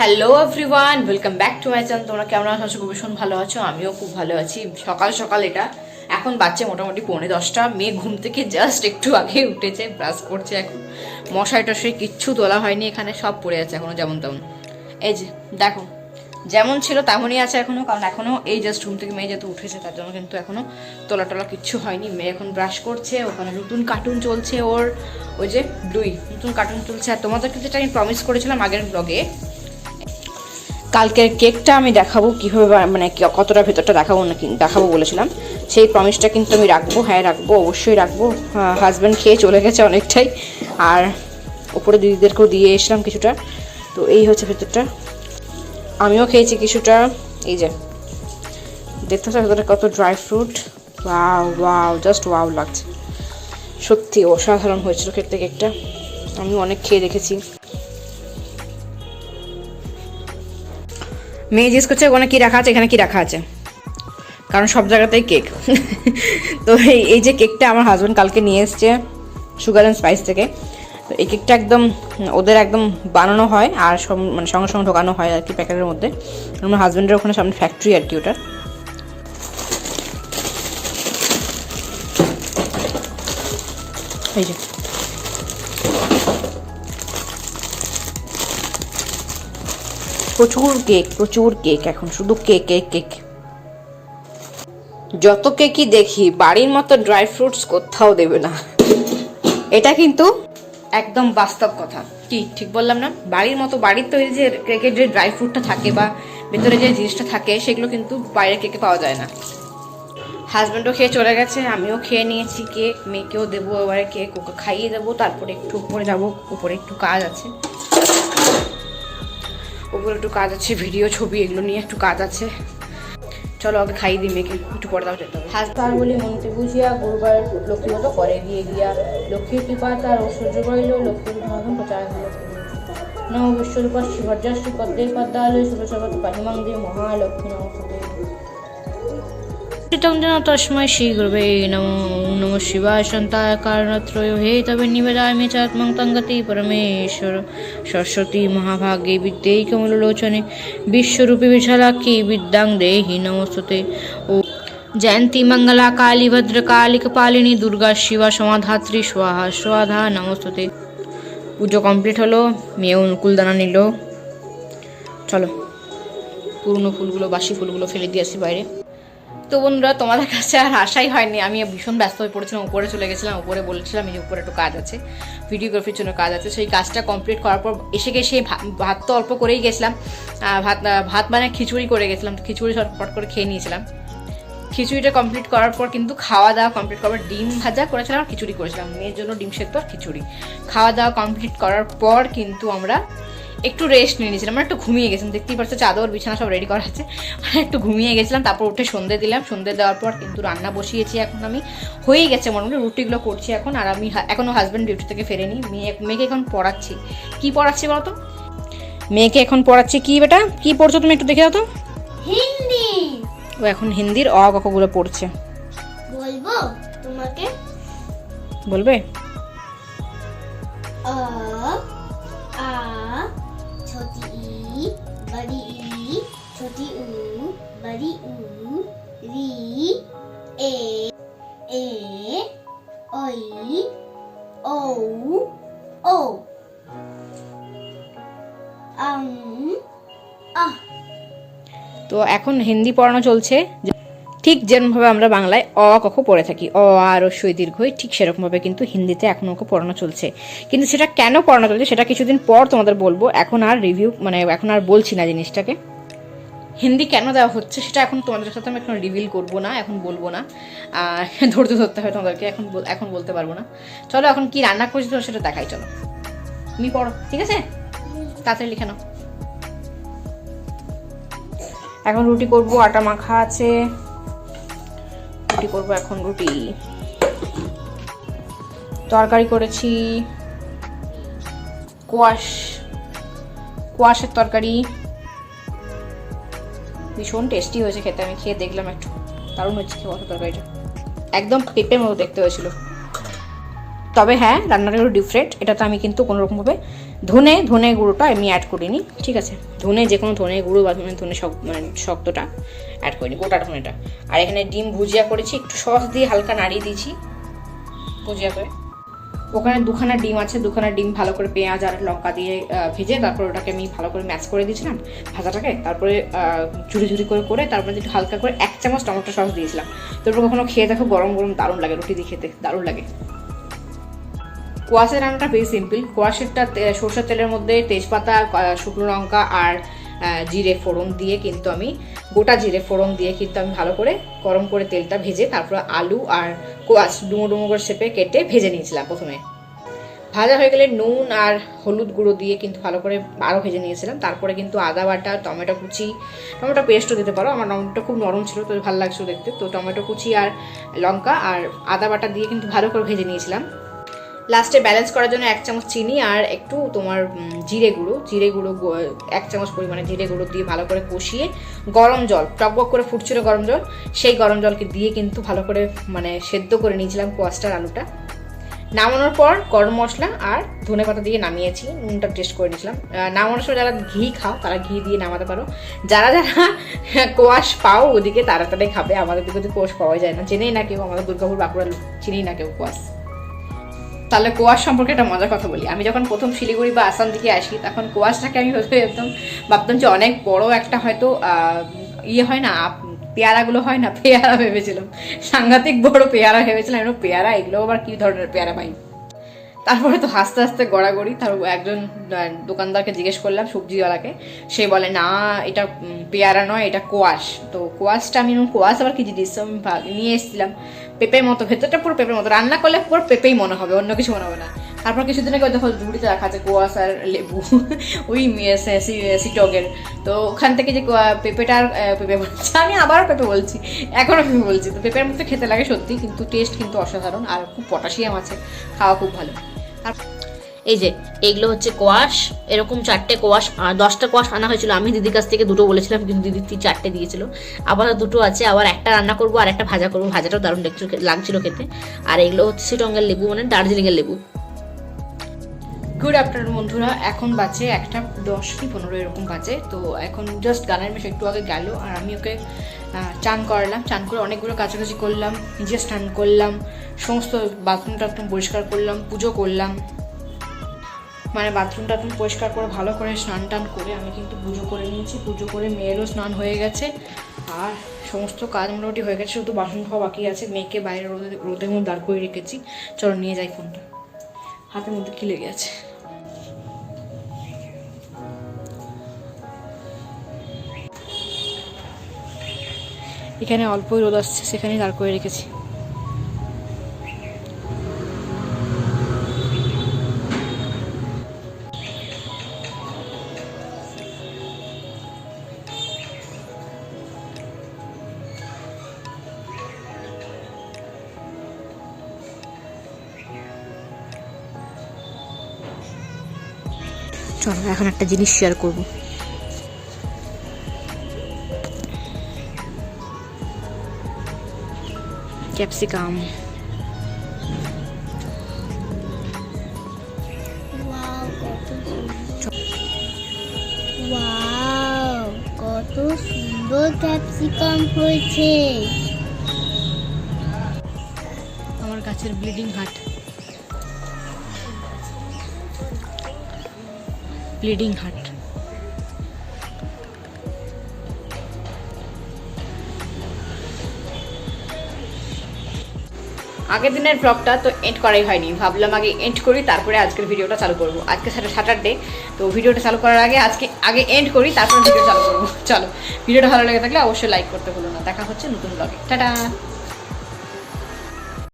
Hello everyone, welcome back to my channel. তোমরা কেমন আছো? খুব ভীষণ ভালো আছো, আমিও খুব ভালো আছি। সকাল সকাল এটা এখন বাচ্চা মোটামুটি 9:45। মেয়ে ঘুম থেকে জাস্ট একটু আগে উঠেছে, ব্রাশ করছে। এখন মশাই টশাই কিচ্ছু তোলা হয়নি, এখানে সব পড়ে আছে এখনো যেমন তেমন। এই যে দেখো, যেমন ছিল তেমনই আছে এখনো, কারণ এখনো এই জাস্ট ঘুম থেকে মেয়ে যেহেতু উঠেছে তার জন্য কিন্তু এখনো তোলা টোলা কিচ্ছু হয়নি। মেয়ে এখন ব্রাশ করছে, ওখানে নতুন কার্টুন চলছে ওর, ওই যে ব্লুই নতুন কার্টুন চলছে। আর তোমাদেরকে যেটা আমি প্রমিস করেছিলাম আগের ব্লগে, কালকের কেকটা আমি দেখাবো কীভাবে, মানে কতটা ভেতরটা দেখাবো নাকি দেখাবো বলেছিলাম, সেই প্রমিসটা কিন্তু আমি রাখবো। হ্যাঁ রাখবো, অবশ্যই রাখবো। হাজব্যান্ড খেয়ে চলে গেছে অনেকটাই, আর ওপরে দিদিদেরকেও দিয়ে এসলাম কিছুটা। তো এই হচ্ছে ভেতরটা, আমিও খেয়েছি কিছুটা। এই যে দেখতে হচ্ছে ভেতরে কত dry fruit, wow wow, just wow লাগছে, সত্যি অসাধারণ হয়েছিল খেতে কেকটা। আমি অনেক খেয়ে দেখেছি। মেয়ে জিজ্ঞেস করছে ওখানে কী রাখা আছে, এখানে কী রাখা আছে, কারণ সব জায়গাতেই কেক। তো এই যে কেকটা আমার হাজব্যান্ড কালকে নিয়ে এসছে সুগার অ্যান্ড স্পাইস থেকে। তো এই কেকটা একদম ওদের একদম বানানো হয় আর সব মানে সঙ্গে সঙ্গে ঢোকানো হয় আর কি প্যাকেটের মধ্যে। আমার হাজব্যান্ডের ওখানে সামনে ফ্যাক্টরি আর কি ওটার। এই যে প্রচুর কেক এখন শুধু কেক কেক কেক। যত কেকই দেখি বাড়ির মতো ড্রাই ফ্রুটস কোথাও দেবে না, এটা কিন্তু একদম বাস্তব কথা। কি ঠিক বললাম না? বাড়ির মতো বাড়ির তৈরি যে কেকের যে ড্রাই ফ্রুটটা থাকে বা ভেতরে যে জিনিসটা থাকে সেগুলো কিন্তু বাইরের কেকে পাওয়া যায় না। হাজব্যান্ডও খেয়ে চলে গেছে, আমিও খেয়ে নিয়েছি কেক, মেয়েকেও দেবো এবারে কেক, ওকে খাইয়ে দেবো। তারপরে একটু উপরে যাবো, উপরে একটু কাজ আছে, উপরে একটু কাজ আছে, ভিডিও ছবি এগুলো নিয়ে একটু কাজ আছে। চলো আগে খাইয়ে দিই মেয়েকে, একটু পরে দাও যেতে হবে। হাসপাতাল বলি মনতে বুঝিয়া গুরুবার লক্ষ্মী মতো করে দিয়ে গিয়া, লক্ষ্মীর কৃপা তার ঐশ্বর্য রইল, লক্ষ্মীর ধন প্রচার হল। নম বিশ্বরূপা শিবর্যা শ্রীপদ্মে পদ্মালয় সুরসর্বত পাহিমাং দে মহালক্ষ্মী নমস্তে। তস্মৈ শ্রী গুরুবে নমো। নমঃ শিবায় শান্তায় কারণত্রয় হে তবে নিবেদামি চাত্মং তঙ্গতি পরমেশ্বর। সরস্বতী মহাভাগে বিদ্যেই কমললোচনে, বিশ্বরূপী বিশালাক্ষী বিদ্যাং দেহি নমস্তুতে। ও জয়ন্তী মঙ্গলা কালী ভদ্রকালী কপালিনী দুর্গা শিবা সমাধাত্রী স্বাহা স্বাধা নমস্তুতে। পুজো কমপ্লিট হলো, মেয়ে অনুকূলদানা নিল। চলো পুরনো ফুলগুলো বাসি ফুলগুলো ফেলে দিয়ে আসি বাইরে। তো বন্ধুরা, তোমাদের কাছে আর আশাই হয়নি, আমি ভীষণ ব্যস্ত হয়ে পড়েছিলাম, উপরে চলে গেছিলাম। উপরে বলেছিলাম এই উপরে একটু কাজ আছে, ভিডিওগ্রাফির জন্য কাজ আছে। সেই কাজটা কমপ্লিট করার পর এসে গেছে, ভাত তো অল্প করেই গেছিলাম, ভাত মানে খিচুড়ি করে গেছিলাম, তো খিচুড়ি ঝটপট করে খেয়ে নিয়েছিলাম। খিচুড়িটা কমপ্লিট করার পর কিন্তু খাওয়া দাওয়া কমপ্লিট করার, ডিম ভাজা করেছিলাম আর খিচুড়ি করেছিলাম, মেয়ের জন্য ডিম সেদ্ধ আর খিচুড়ি। খাওয়া দাওয়া কমপ্লিট করার পর কিন্তু আমরা একটু রেস্ট নিয়ে নিয়েছিলাম, মানে একটু ঘুমিয়ে গেছিলাম। দেখতেই পাচ্ছ চাদর বিছানা সব রেডি করা আছে, একটু ঘুমিয়ে গেছিলাম। তারপর উঠে সন্ধে দিলাম, সন্ধে দেওয়ার পর কিন্তু রান্না বসিয়েছি। এখন আমি হয়ে গেছে মোটামুটি, রুটিগুলো করছি এখন। আর আমি এখনও হাজব্যান্ড ডিউটি থেকে ফেরেনি। মেয়েকে এখন পড়াচ্ছি। কি পড়াচ্ছি বলতো? মেয়েকে এখন পড়াচ্ছি কি বেটা, কি পড়ছো তুমি একটু দেখে দাও তো। হিন্দি। ও এখন হিন্দির অ ক খ গুলো পড়ছে। বলবো তোমাকে? বলবে? আ আ ছোটি ই বড়ি ই ছোটি উ বড়ি উ, রি এ এ ওই ও ও আহ। তো এখন হিন্দি পড়ানো চলছে, ঠিক যেরকমভাবে আমরা বাংলায় অ ক খ পড়ে থাকি, অ আর রস্বই দীর্ঘই, ঠিক সেরকমভাবে কিন্তু হিন্দিতে এখন ওকে পড়ানো চলছে। কিন্তু সেটা কেন পড়ানো চলছে সেটা কিছুদিন পর তোমাদের বলবো, এখন আর রিভিউ মানে এখন আর বলছি না জিনিসটাকে। হিন্দি কেন দেওয়া হচ্ছে সেটা এখন তোমাদের সাথে আমি এখন রিভিল করবো না, এখন বলবো না, ধরতে হবে তোমাদেরকে, এখন বলতে পারবো না। চলো এখন কি রান্না করছি তো সেটা দেখাই। চলো তুমি পড়ো, ঠিক আছে? তাড়াতাড়ি লিখে নাও। এখন রুটি করবো, আটা মাখা আছে, রুটি করবো এখন। রুটি, তরকারি করেছি কোয়াশের তরকারি, ভীষণ টেস্টি হয়েছে খেতে। আমি খেয়ে দেখলাম, একটু দারুণ হচ্ছে কোয়াশের তরকারিটা, একদম পেঁপের মতো দেখতে হয়েছিল। তবে হ্যাঁ, রান্নাটা একটু ডিফারেন্ট, এটাতে আমি কিন্তু কোনোরকমভাবে ধনে গুঁড়োটা আমি অ্যাড করিনি, ঠিক আছে। যে কোনো ধনে গুঁড়ো বা ধনে শক্তটা অ্যাড করিনি, গোটা ধনেটা। আর এখানে ডিম ভুজিয়া করেছি, একটু সস দিয়ে হালকা নাড়িয়ে দিয়েছি ভুজিয়া করে। ওখানে 2খানা ডিম আছে, 2খানা ডিম ভালো করে পেঁয়াজ আর লঙ্কা দিয়ে ভেজে তারপর ওটাকে আমি ভালো করে ম্যাশ করে দিয়েছিলাম ভাজাটাকে। তারপরে ঝুড়ি করে তারপরে একটু হালকা করে 1 চামচ টমেটো সস দিয়েছিলাম। তারপর কখনো খেয়ে দেখো, গরম গরম দারুণ লাগে, রুটি দিয়ে খেতে দারুণ লাগে। কোয়াশের রান্নাটা ভেরি সিম্পল। কোয়াশেরটা সরষের তেলের মধ্যে তেজপাতা, শুকনো লঙ্কা আর জিরে ফোড়ন দিয়ে কিন্তু আমি গোটা জিরে ফোড়ন দিয়ে কিন্তু আমি ভালো করে গরম করে তেলটা ভেজে তারপর আলু আর কোয়াশ ডুমো ডুমো করে শেপে কেটে ভেজে নিয়েছিলাম প্রথমে। ভাজা হয়ে গেলে নুন আর হলুদ গুঁড়ো দিয়ে কিন্তু ভালো করে আরও ভেজে নিয়েছিলাম। তারপরে কিন্তু আদা বাটা, টমেটো কুচি, টমেটো পেস্টও দিতে পারো, আমার টমেটোটা খুব নরম ছিল তো ভালো লাগছিল দেখতে, তো টমেটো কুচি আর লঙ্কা আর আদা বাটা দিয়ে কিন্তু ভালো করে ভেজে নিয়েছিলাম। লাস্টে ব্যালেন্স করার জন্য 1 চামচ চিনি আর একটু তোমার জিরে গুঁড়ো 1 চামচ পরিমাণে জিরে গুঁড়ো দিয়ে ভালো করে কষিয়ে গরম জল, টকবক করে ফুটছিল গরম জল, সেই গরম জলকে দিয়ে কিন্তু ভালো করে সেদ্ধ করে নিয়েছিলাম কোয়াশটার আলুটা। নামানোর পর গরম মশলা আর ধনেপাতা দিয়ে নামিয়েছি, নুনটা টেস্ট করে নিয়েছিলাম। নামানোর সময় যারা ঘি খাও তারা ঘি দিয়ে নামাতে পারো, যারা কোয়াশ পাও ওদিকে তারা তারাই খাবে, আমাদের দিকে তো কোয়াশ পাওয়া যায় না, চেনেই না কেউ, আমাদের দুর্গাপুর বাঁকুড়া চিনেই না কেউ কোয়াশ। তাহলে কোয়াশ সম্পর্কে একটা মজার কথা বলি। আমি যখন প্রথম শিলিগুড়ি বা আসাম দিকে আসি তখন কোয়াশটাকে আমি একদম ভাবতাম যে অনেক বড় একটা হয়তো হয় না, পেয়ারাগুলো হয় না, পেয়ারা ভেবেছিলাম, সাংঘাতিক বড় পেয়ারা ভেবেছিলাম। পেয়ারা এগুলো আবার কি ধরনের পেয়ারা পাই। তারপরে তো হাসতে হাসতে গড়াগড়ি, তার একজন দোকানদারকে জিজ্ঞেস করলাম, সবজিওয়ালাকে, সে বলে না এটা পেয়ারা নয়, এটা কোয়াশ। তো কোয়াশটা আমি কোয়াশ আবার কি জিনিস আমি নিয়ে এসেছিলাম, পেঁপের মতো, ভেতরটা পুরো পেঁপের মতো, রান্না করলে পুরো পেঁপেই মনে হবে, অন্য কিছু মনে হবে না। তারপর কিছুদিন আগে দেখো ঝুড়িতে রাখা আছে কোয়াশ আর লেবু ওই সিটকের, তো ওখান থেকে যে পেঁপেটার পেঁপে বলছি, আমি আবারও পেঁপে বলছি, এখনও পেঁপে বলছি। তো পেঁপের মতো খেতে লাগে সত্যি, কিন্তু টেস্ট কিন্তু অসাধারণ আর খুব পটাশিয়াম আছে, খাওয়া খুব ভালো। আর এই যে এইগুলো হচ্ছে কোয়াশ, এরকম 4টে কোয়াশ, 10টা কোয়াশ আনা হয়েছিল। আমি দিদির কাছ থেকে 2টো বলেছিলাম কিন্তু দিদি 4টে দিয়েছিল, আবার 2টো আছে, আবার একটা রান্না করবো আর একটা ভাজা করবো, ভাজাটাও দারুণ লাগছিল খেতে। আর এগুলো হচ্ছে সিটঙ্গের লেবু, দার্জিলিংয়ের লেবু। গুড আফটারনুন বন্ধুরা, এখন বাজে 1:10 কি 15 এরকম বাজে। তো এখন জাস্ট গানের মেশ একটু আগে গেল আর আমি ওকে চান করালাম, চান করে অনেকগুলো কাছাকাছি করলাম, নিজে স্নান করলাম, সমস্ত বাথরুম টাথরুম পরিষ্কার করলাম, পুজো করলাম, বাথরুম টাথরুম পরিষ্কার করে ভালো করে স্নান টান করে আমি কিন্তু পুজো করে নিয়েছি। পুজো করে মেয়েরও স্নান হয়ে গেছে আর সমস্ত কাজ মোটামুটি হয়ে গেছে, শুধু বাসন খাওয়া বাকি আছে। মেয়েকে বাইরে রোদের মধ্যে দাঁড় করে রেখেছি, চলো নিয়ে যাই ফোনটা, হাতের মধ্যে কি লেগে আছে। এখানে অল্পই রোদ আসছে, সেখানেই দাঁড় করে রেখেছি। চলো এখন একটা জিনিস শেয়ার করবো। ক্যাপসিকাম, কত সুন্দর ক্যাপসিকাম হয়েছে। আমার গাছের ব্লিডিং হার্ট, ব্লিডিং হার্ট। আগের দিনের ব্লগটা তো এন্ড করাই হয়নি, ভাবলাম আগে এন্ড করি তারপরে আজকের ভিডিওটা চালু করব। আজকে স্যাটারডে, তো ভিডিওটা চালু করার আগে আগে এন্ড করি তারপরে ভিডিও চালু করবো। চলো, ভিডিওটা ভালো লেগে থাকলে অবশ্যই লাইক করতে ভুলো না। দেখা হচ্ছে নতুন ব্লগে, টাটা।